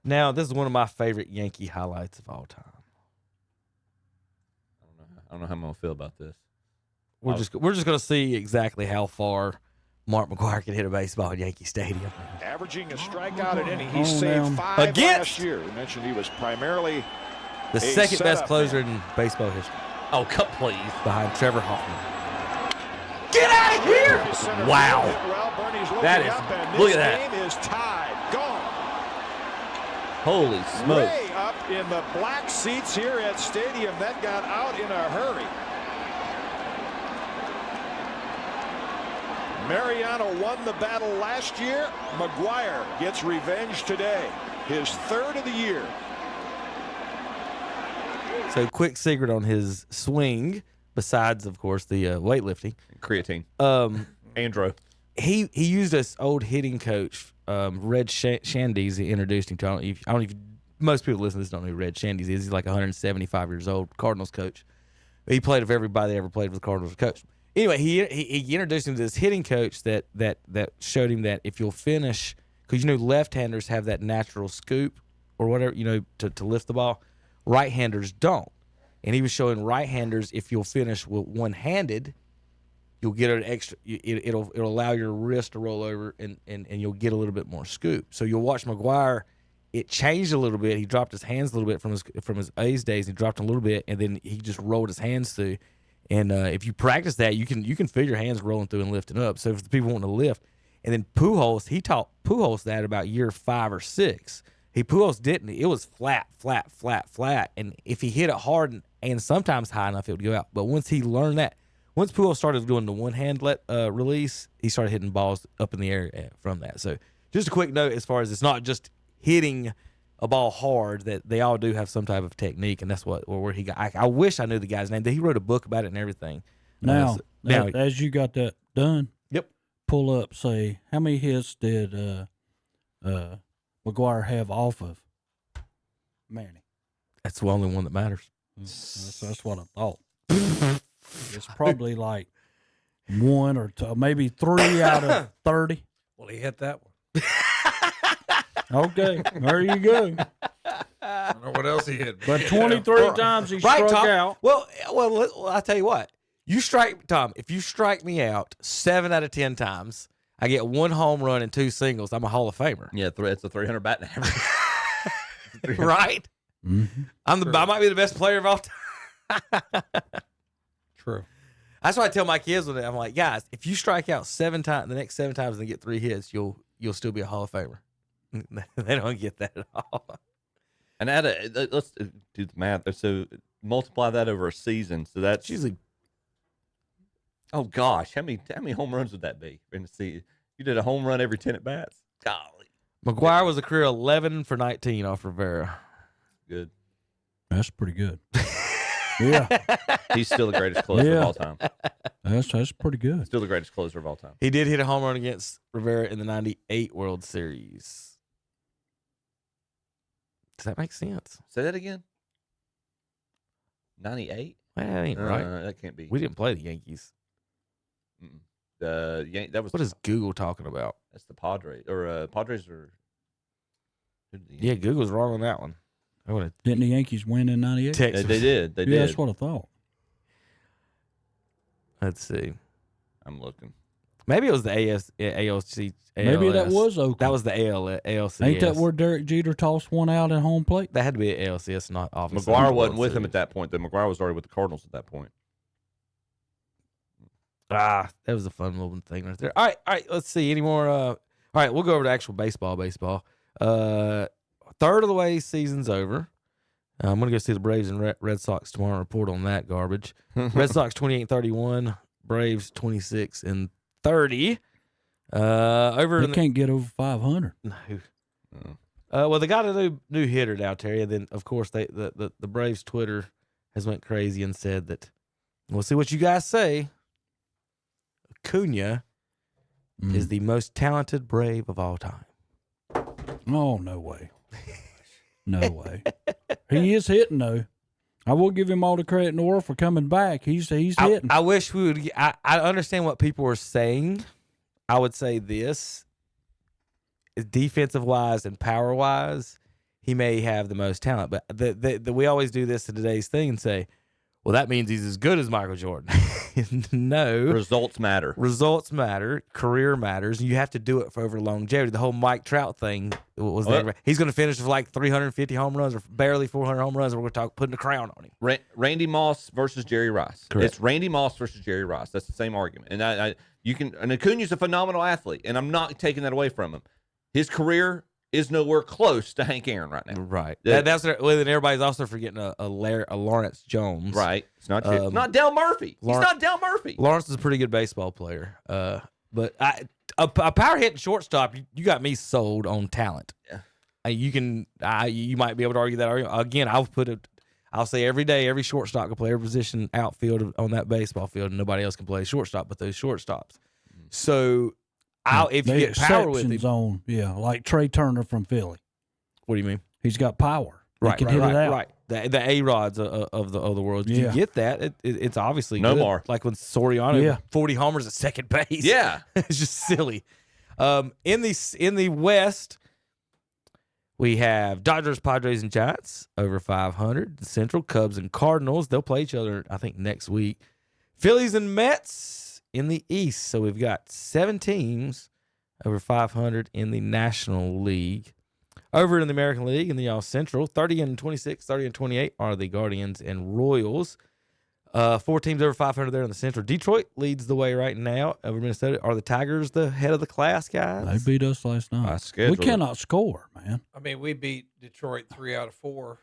Now, this is one of my favorite Yankee highlights of all time. I don't know how I'm gonna feel about this. We're just going to see exactly how far Mark McGwire can hit a baseball at Yankee Stadium. Averaging a strikeout an inning. He saved 5 last year. We mentioned he was primarily the second best closer in baseball history. Oh, cut please. Behind Trevor Hoffman. Get out of here! Wow. Well, that is, look at that. Game is tied. Gone. Holy smokes. Way up in the black seats here at Stadium. That got out in a hurry. Mariano won the battle last year. McGwire gets revenge today. His third of the year. So, quick secret on his swing, besides, of course, the weightlifting. Creatine. Andro. He used this old hitting coach, Red Shandies. He introduced him to. I don't know if most people listening to this don't know who Red Shandies is. He's like 175 years old, Cardinals coach. He played with everybody that ever played with the Cardinals coach. Anyway, he introduced him to this hitting coach that showed him that if you'll finish, because left-handers have that natural scoop or whatever, to lift the ball. Right-handers don't. And he was showing right-handers, if you'll finish with one-handed, you'll get an extra. It'll allow your wrist to roll over, and you'll get a little bit more scoop. So you'll watch McGwire. It changed a little bit. He dropped his hands a little bit from his A's days. He dropped them a little bit, and then he just rolled his hands through. And if you practice that, you can feel your hands rolling through and lifting up. So if the people want to lift, and then Pujols, he taught Pujols that about year 5 or 6. Pujols didn't. It was flat, flat, flat, flat. And if he hit it hard and sometimes high enough, it would go out. But once he learned that, once Pujols started doing the one-hand release, he started hitting balls up in the air from that. So just a quick note as far as it's not just hitting a ball hard, that they all do have some type of technique, and that's where he got. I wish I knew the guy's name. He wrote a book about it and everything. Now, as you got that done, yep. Pull up. Say, how many hits did McGwire have off of Manny? That's the only one that matters. That's what I thought. It's probably like 1 or 2, maybe 3 out of 30. Well, he hit that one. Okay, there you go. I don't know what else he hit. But 23 times he struck out. Well, I'll tell you what. Tom, if you strike me out 7 out of 10 times, I get 1 home run and 2 singles. I'm a Hall of Famer. Yeah, it's a 300 batting average. Right? Mm-hmm. I might be the best player of all time. True. That's why I tell my kids when I'm like, guys, if you strike out 7 times, the next 7 times and get 3 hits, you'll still be a Hall of Famer. They don't get that at all. And let's do the math. So multiply that over a season. So that's usually. Oh gosh, how many home runs would that be in the season? You did a home run every 10 at bats. Golly. McGwire was a career 11 for 19 off Rivera. Good. That's pretty good. Yeah. He's still the greatest closer of all time. That's pretty good. Still the greatest closer of all time. He did hit a home run against Rivera in the 98 World Series. Does that make sense? Say that again. 98? Well, that ain't right. That can't be. We didn't play the Yankees. That was. What is Google talking about? That's the Padres. Or Padres are. Yeah, Google's wrong on that one. Didn't the Yankees win in 98? Texas. They did. They yeah, did. that's what I thought. Let's see. I'm looking. Maybe it was the ALC. Maybe that was Oakland. That was the ALCS. Ain't that where Derek Jeter tossed one out at home plate? That had to be an ALCS, not obviously. McGwire wasn't with him at that point. McGwire was already with the Cardinals at that point. That was a fun little thing right there. All right. Let's see. Any more? All right, we'll go over to actual baseball. Third of the way season's over. I'm going to go see the Braves and Red Sox tomorrow and report on that garbage. Red Sox 28-31, Braves 26-30. They can't get over 500. No. Well, they got a new hitter now, Terry. And then, of course, the Braves Twitter has went crazy and said that, we'll see what you guys say. Acuna is the most talented Brave of all time. Oh, no way. No way. He is hitting, though. I will give him all the credit in the world for coming back. He's hitting. I wish we would. I understand what people are saying. I would say this: defensive wise and power wise, he may have the most talent. But we always do this to today's thing and say, well, that means he's as good as Michael Jordan. No. Results matter. Results matter. Career matters. You have to do it for over longevity. The whole Mike Trout thing was he's going to finish with like 350 home runs or barely 400 home runs, and we're going to putting a crown on him. Randy Moss versus Jerry Rice. Correct. It's Randy Moss versus Jerry Rice. That's the same argument. And and Acuna's a phenomenal athlete, and I'm not taking that away from him. His career is nowhere close to Hank Aaron right now. Right. That's then everybody's also forgetting a Lawrence Jones. Right. It's not it's not Del Murphy. He's not Del Murphy. Lawrence is a pretty good baseball player. But a power hitting shortstop, you got me sold on talent. Yeah. You might be able to argue that argument. Again, I'll say every day, every shortstop can play every position outfield on that baseball field, and nobody else can play shortstop but those shortstops. So if you get power with him, like Trey Turner from Philly. What do you mean? He's got power. Right, he can hit it out. Right. The A-Rods of the world. If you get that, it's obviously no good. more. Like when Soriano 40 homers at second base. Yeah. It's just silly. In the West, we have Dodgers, Padres, and Giants over 500. The Central, Cubs and Cardinals. They'll play each other, I think, next week. Phillies and Mets in the East. So we've got 7 teams over 500 in the National League. Over in the American League in the All Central, 30-26, 30-28 are the Guardians and Royals. 4 teams over 500 there in the Central. Detroit leads the way right now over Minnesota. Are the Tigers the head of the class, guys? They beat us last night. We cannot score, man. I mean, we beat Detroit 3 out of 4.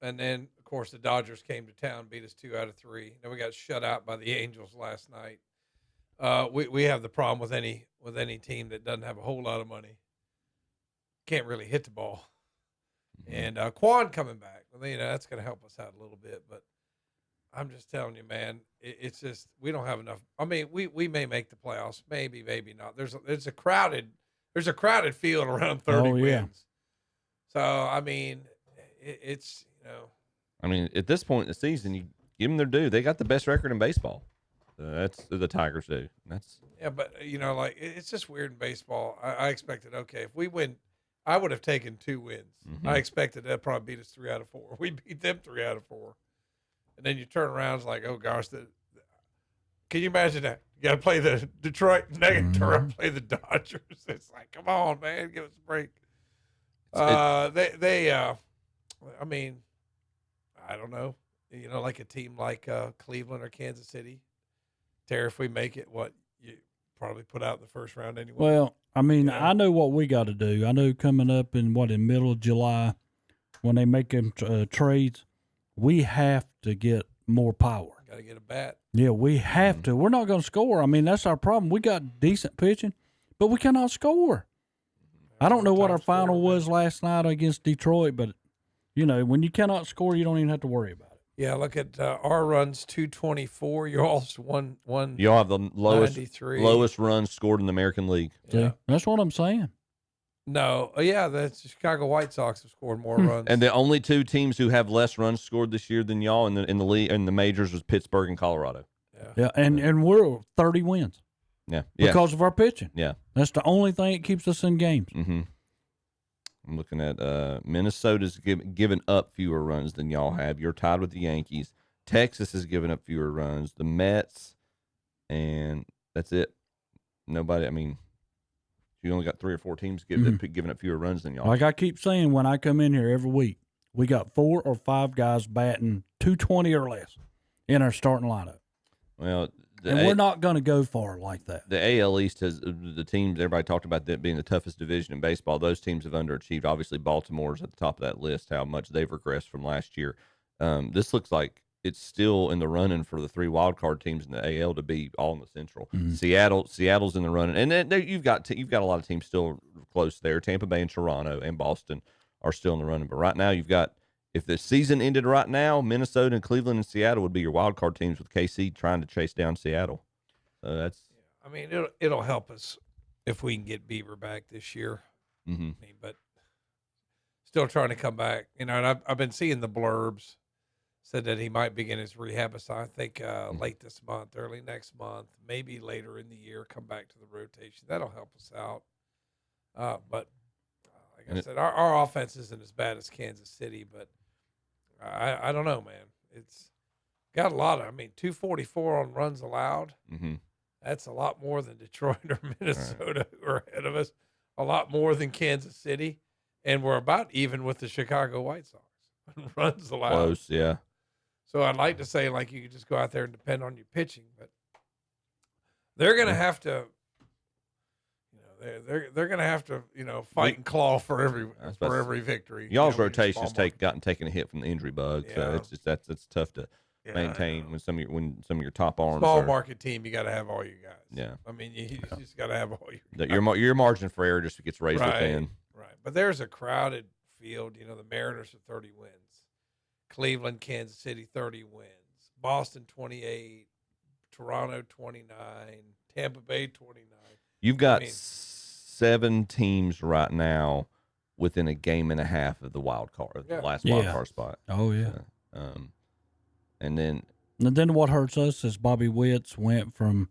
And then, of course, the Dodgers came to town, beat us 2 out of 3. Then we got shut out by the Angels last night. We have the problem with any team that doesn't have a whole lot of money. Can't really hit the ball. And Quan coming back, that's going to help us out a little bit. But I'm just telling you, man, it's just we don't have enough. I mean, we may make the playoffs, maybe not. There's a crowded field around 30 wins. So I mean, it's I mean, at this point in the season, you give them their due. They got the best record in baseball. That's the Tigers do. But like it's just weird in baseball. I expected if we win. I would have taken 2 wins. Mm-hmm. I expected that probably beat us 3 out of 4. We beat them 3 out of 4. And then you turn around, it's like, oh gosh, can you imagine that? You got to play the Detroit, and they turn around and play the Dodgers. It's like, come on, man, give us a break. I mean, I don't know. Like a team like Cleveland or Kansas City. Terry, if we make it, you probably put out in the first round anyway. Well, I mean, I know what we got to do. I know coming up in middle of July, when they make them trades, we have to get more power. Got to get a bat. Yeah, we have to. We're not going to score. I mean, that's our problem. We got decent pitching, but we cannot score. I don't know what our final was last night against Detroit, but, when you cannot score, you don't even have to worry about it. Yeah, look at our runs, 224. You also won. Y'all have the lowest runs scored in the American League. Yeah, that's what I'm saying. No, the Chicago White Sox have scored more runs. And the only 2 teams who have less runs scored this year than y'all in the league in the majors was Pittsburgh and Colorado. Yeah, and we're 30 wins. Yeah, because of our pitching. Yeah, that's the only thing that keeps us in games. Mm-hmm. I'm looking at Minnesota's given up fewer runs than y'all have. You're tied with the Yankees. Texas has given up fewer runs. The Mets, and that's it. Nobody. I mean, you only got 3 or 4 teams giving up fewer runs than y'all. Like I keep saying when I come in here every week, we got 4 or 5 guys batting 220 or less in our starting lineup. Well, we're not going to go far like that. The AL East has the teams. Everybody talked about that being the toughest division in baseball. Those teams have underachieved. Obviously, Baltimore's at the top of that list. How much they've regressed from last year. This looks like it's still in the running for the 3 wild card teams in the AL to be all in the Central. Mm-hmm. Seattle's in the running, and then you've got a lot of teams still close there. Tampa Bay and Toronto and Boston are still in the running. But right now, you've got. If the season ended right now, Minnesota and Cleveland and Seattle would be your wild card teams with KC trying to chase down Seattle. So that's. I mean, it'll help us if we can get Bieber back this year. Mm-hmm. I mean, but still trying to come back. And I've been seeing the blurbs said that he might begin his rehab assignment. I think late this month, early next month, maybe later in the year, come back to the rotation. That'll help us out. But like like I said, our offense isn't as bad as Kansas City, but I don't know, man. It's got a lot of. I mean, 244 on runs allowed. Mm-hmm. That's a lot more than Detroit or Minnesota, who are ahead of us. A lot more than Kansas City, and we're about even with the Chicago White Sox. Runs allowed. Close, yeah. So I'd like to say like you could just go out there and depend on your pitching, but they're going to have to. They're going to have to fight and claw for every victory. Y'all's rotations taken a hit from the injury bug, Yeah. so it's just that's tough to maintain when some of your top arms. Small market team, you got to have all you guys. Yeah, I mean you just got to have all your guys. your margin for error just gets razor thin. Right, but there's a crowded field. The Mariners are 30 wins, Cleveland, Kansas City 30 wins, Boston 28, Toronto 29, Tampa Bay 29. You've got 7 teams right now within a game and a half of the wild card, the last wild card spot. Oh yeah. And then what hurts us is Bobby Witts went from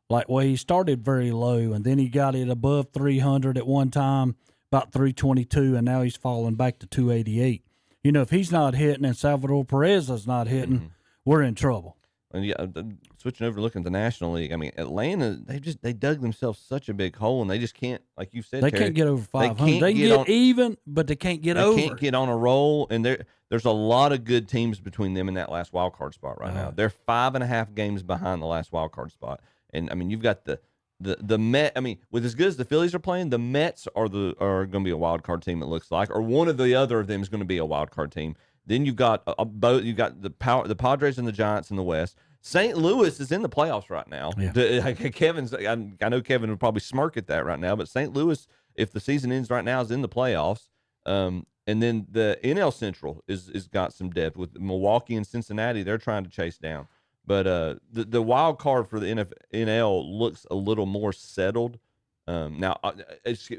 he started very low, and then he got it above 300 at one time, about 322, and now he's falling back to 288. If he's not hitting and Salvador Perez is not hitting, we're in trouble. And switching over, looking at the National League. I mean, Atlanta, they dug themselves such a big hole, and they just can't, like you said, they Terry, can't get over 500. They can get even, but they can't get over. They can't get on a roll, and there's a lot of good teams between them and that last wild card spot right now. They're 5.5 games behind the last wild card spot, and I mean, you've got the Met. I mean, with as good as the Phillies are playing, the Mets are going to be a wild card team. It looks like, or one of the other of them is going to be a wild card team. Then you've got both. You've got the Padres and the Giants in the West. St. Louis is in the playoffs right now. Yeah. Kevin's. I know Kevin would probably smirk at that right now, but St. Louis, if the season ends right now, is in the playoffs. And then the NL Central is got some depth with Milwaukee and Cincinnati. They're trying to chase down, but the wild card for the NL looks a little more settled. Now, it's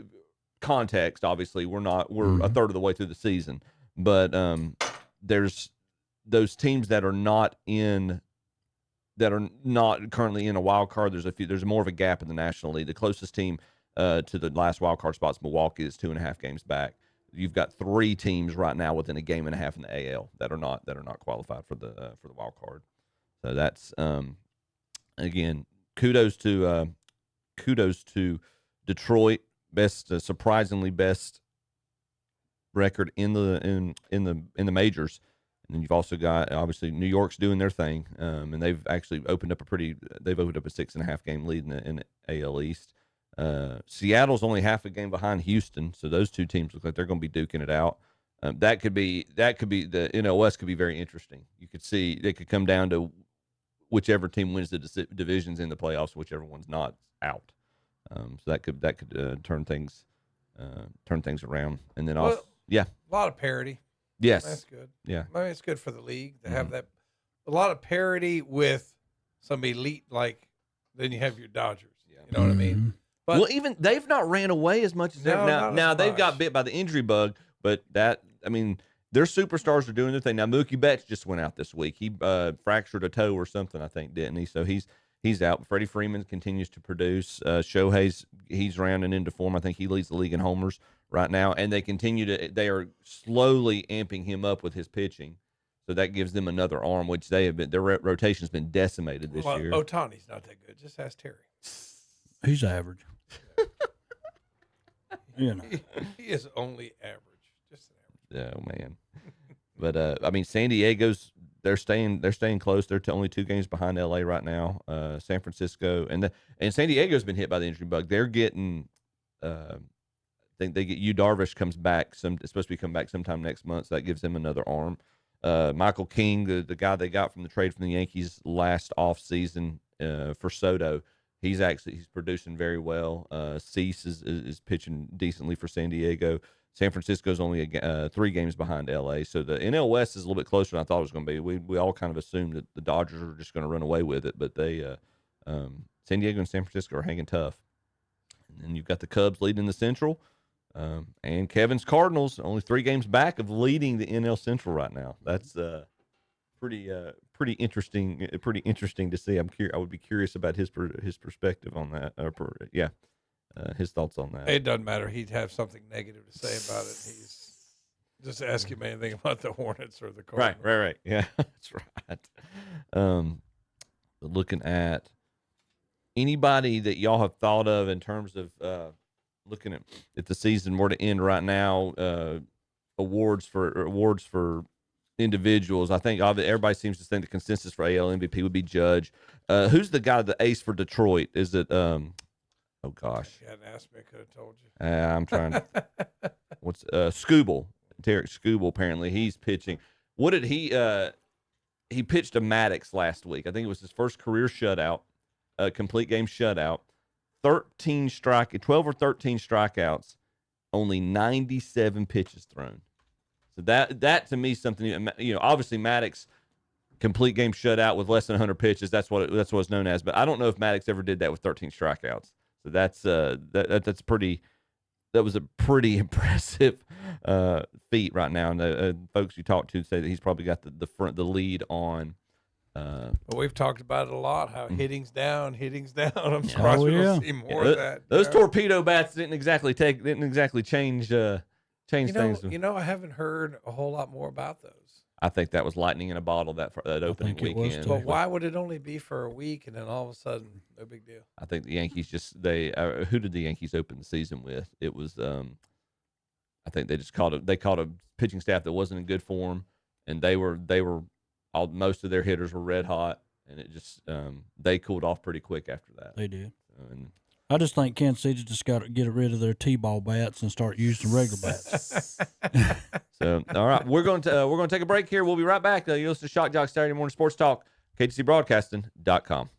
context. Obviously, we're a third of the way through the season, but there's those teams that are not currently in a wild card. There's more of a gap in the National League. The closest team to the last wild card spot is Milwaukee. That's 2.5 games back. You've got 3 teams right now within a game and a half in the AL that are not qualified for the wild card. So that's again, kudos to Detroit, surprisingly best record in the majors. And then you've also got, obviously, New York's doing their thing, and they've actually opened up a 6.5 game lead in the AL East. Seattle's only half a game behind Houston, so those two teams look like they're going to be duking it out. That could be the NL West could be very interesting. You could see it could come down to whichever team wins the divisions in the playoffs, whichever one's not out. So that could turn things around, and then a lot of parity. Yes, that's good. Yeah, I mean, it's good for the league to have that. A lot of parity with some elite, like then you have your Dodgers. You know what I mean? But even they've not ran away as much as now they've got bit by the injury bug, but their superstars are doing their thing. Now Mookie Betts just went out this week. He fractured a toe or something, I think, didn't he? So he's out. Freddie Freeman continues to produce. Shohei's he's rounding into form. I think he leads the league in homers right now, and they are slowly amping him up with his pitching. So that gives them another arm, which their rotation's been decimated this year. Otani's not that good. Just ask Terry. He's average. He is only average. Just an average. Oh man. But I mean, San Diego's they're staying close. They're only 2 games behind LA right now. San Francisco and San Diego's been hit by the injury bug. They're getting I think they get Yu Darvish comes back it's supposed to be coming back sometime next month, so that gives them another arm. Michael King, the guy they got from the trade from the Yankees last offseason for Soto, he's producing very well. Cease is pitching decently for San Diego. San Francisco's only 3 games behind LA, so the NL West is a little bit closer than I thought it was going to be. We all kind of assumed that the Dodgers are just going to run away with it, but they San Diego and San Francisco are hanging tough. And then you've got the Cubs leading the Central. And Kevin's Cardinals only 3 games back of leading the NL Central right now. That's pretty interesting. Pretty interesting to see. I would be curious about his perspective on that. his thoughts on that. It doesn't matter. He'd have something negative to say about it. He's just ask him anything about the Hornets or the Cardinals. Right. Yeah, that's right. Looking at anybody that y'all have thought of in terms of looking at if the season were to end right now, awards for individuals. I think everybody seems to think the consensus for AL MVP would be Judge. Who's the guy, the ace for Detroit? Is it? Oh gosh, If you hadn't asked me, I could have told you. I'm trying to. What's Skubal? Tarek Skubal. Apparently, he's pitching. What did he? He pitched a Maddox last week. I think it was his first career shutout, complete game shutout. 12 or 13 strikeouts, only 97 pitches thrown. So that to me is something, obviously Maddox complete game shutout with less than 100 pitches. That's what it's known as. But I don't know if Maddox ever did that with 13 strikeouts. So that's that was a pretty impressive feat right now. And folks you talk to say that he's probably got the lead on. But we've talked about it a lot. How hitting's down. I'm surprised we don't see more of that. Those torpedo bats didn't exactly change things. I haven't heard a whole lot more about those. I think that was lightning in a bottle that opening weekend. But why would it only be for a week and then all of a sudden no big deal? I think the Yankees who did the Yankees open the season with? It was I think they just caught a pitching staff that wasn't in good form, and most of their hitters were red hot, and it just they cooled off pretty quick after that. They did. And I just think Kansas City just got to get rid of their T-ball bats and start using regular bats. So, all right, we're going to take a break here. We'll be right back. You listen to Shock Jock Saturday Morning Sports Talk, KTCBroadcasting.com.